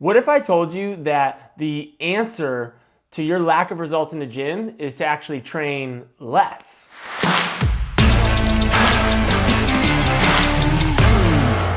What if I told you that the answer to your lack of results in the gym is to actually train less?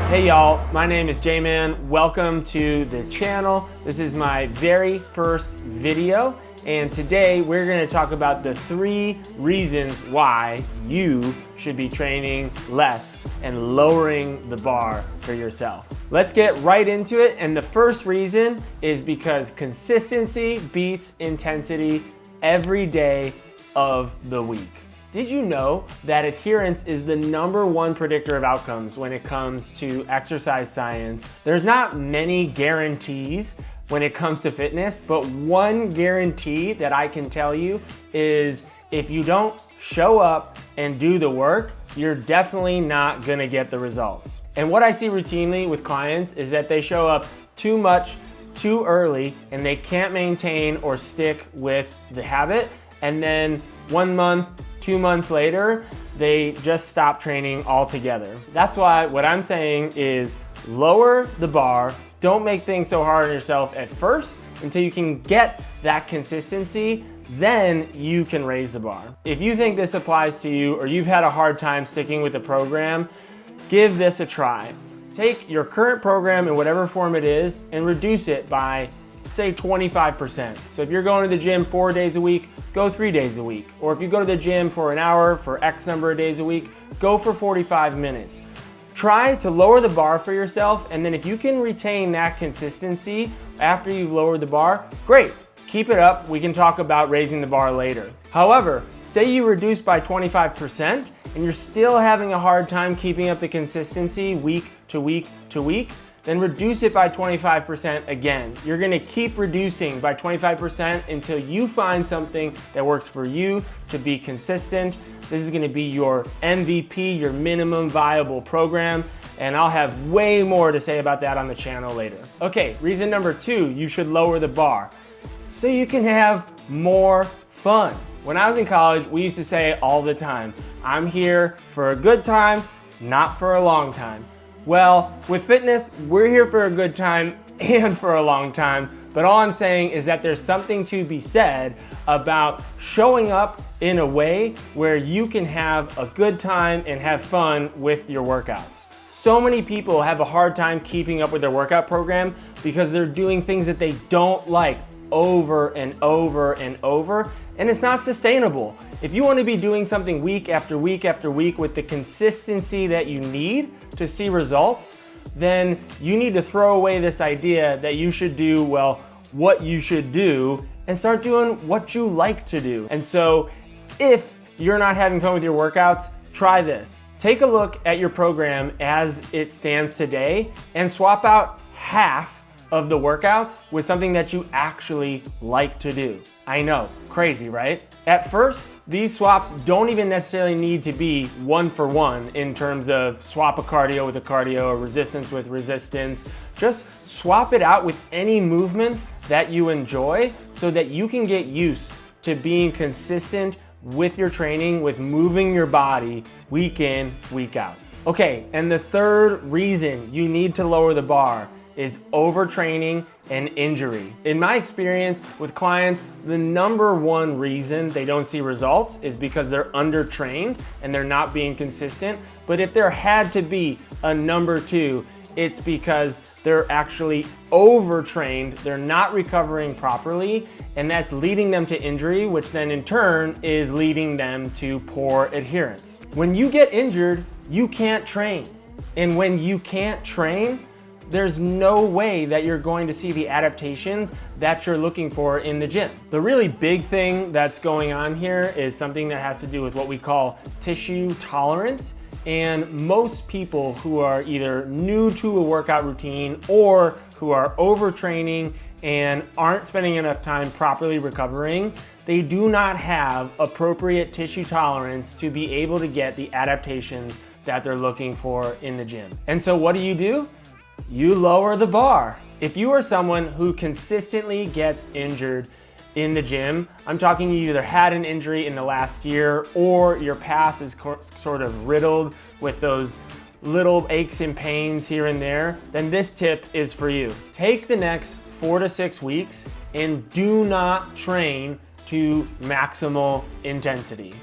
Hey y'all, my name is J-Man. Welcome to the channel. This is my very first video, and today we're gonna talk about the 3 reasons why you should be training less and lowering the bar for yourself. Let's get right into it, and the first reason is because consistency beats intensity every day of the week. Did you know that adherence is the #1 predictor of outcomes when it comes to exercise science? There's not many guarantees when it comes to fitness, but one guarantee that I can tell you is if you don't show up and do the work, you're definitely not gonna get the results. And what I see routinely with clients is that they show up too much, too early, and they can't maintain or stick with the habit. And then 1 month, 2 months later, they just stop training altogether. That's why what I'm saying is lower the bar. Don't make things so hard on yourself at first until you can get that consistency. Then you can raise the bar. If you think this applies to you or you've had a hard time sticking with the program, give this a try. Take your current program in whatever form it is and reduce it by, say, 25%. So if you're going to the gym 4 days a week, go 3 days a week. Or if you go to the gym for an hour for X number of days a week, go for 45 minutes. Try to lower the bar for yourself, and then if you can retain that consistency after you've lowered the bar, great. Keep it up. We can talk about raising the bar later. However, say you reduce by 25% and you're still having a hard time keeping up the consistency week to week to week, then reduce it by 25% again. You're gonna keep reducing by 25% until you find something that works for you to be consistent. This is gonna be your MVP, your minimum viable program, and I'll have way more to say about that on the channel later. Okay, reason number 2, you should lower the bar so you can have more fun. When I was in college, we used to say all the time, I'm here for a good time, not for a long time. Well, with fitness, we're here for a good time and for a long time, but all I'm saying is that there's something to be said about showing up in a way where you can have a good time and have fun with your workouts. So many people have a hard time keeping up with their workout program because they're doing things that they don't like over and over and over, and it's not sustainable. If you want to be doing something week after week after week with the consistency that you need to see results, then you need to throw away this idea that you should do, well, what you should do and start doing what you like to do. And so if you're not having fun with your workouts, try this. Take a look at your program as it stands today and swap out half of the workouts with something that you actually like to do. I know, crazy, right? At first, these swaps don't even necessarily need to be 1 for 1 in terms of swap a cardio with a cardio or resistance with resistance. Just swap it out with any movement that you enjoy so that you can get used to being consistent with your training, with moving your body week in, week out. Okay, and the third reason you need to lower the bar is overtraining and injury. In my experience with clients, the #1 reason they don't see results is because they're undertrained and they're not being consistent. But if there had to be a number 2, it's because they're actually overtrained, they're not recovering properly, and that's leading them to injury, which then in turn is leading them to poor adherence. When you get injured, you can't train. And when you can't train, there's no way that you're going to see the adaptations that you're looking for in the gym. The really big thing that's going on here is something that has to do with what we call tissue tolerance. And most people who are either new to a workout routine or who are overtraining and aren't spending enough time properly recovering, they do not have appropriate tissue tolerance to be able to get the adaptations that they're looking for in the gym. And so what do? You lower the bar. If you are someone who consistently gets injured in the gym, I'm talking you either had an injury in the last year or your past is sort of riddled with those little aches and pains here and there, then this tip is for you. Take the next 4 to 6 weeks and do not train to maximal intensity.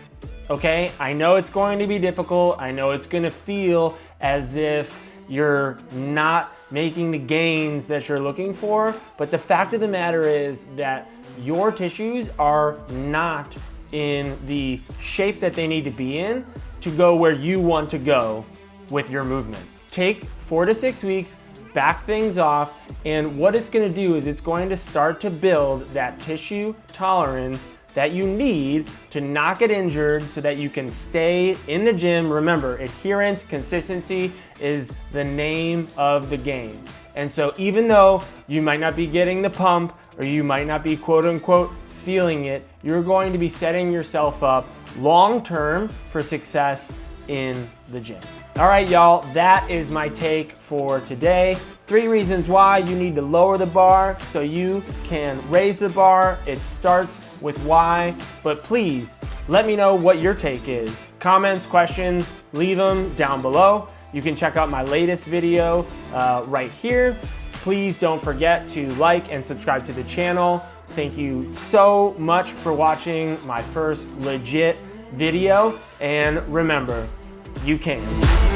Okay, I know it's going to be difficult. I know it's gonna feel as if you're not making the gains that you're looking for, but the fact of the matter is that your tissues are not in the shape that they need to be in to go where you want to go with your movement. Take 4 to 6 weeks, back things off, and what it's gonna do is it's going to start to build that tissue tolerance that you need to not get injured so that you can stay in the gym. Remember, adherence, consistency is the name of the game. And so even though you might not be getting the pump or you might not be quote unquote feeling it, you're going to be setting yourself up long-term for success in the gym. All right, y'all, that is my take for today. 3 reasons why you need to lower the bar so you can raise the bar. It starts with why, but please let me know what your take is. Comments, questions, leave them down below. You can check out my latest video right here. Please don't forget to like and subscribe to the channel. Thank you so much for watching my first legit video. And remember, you can.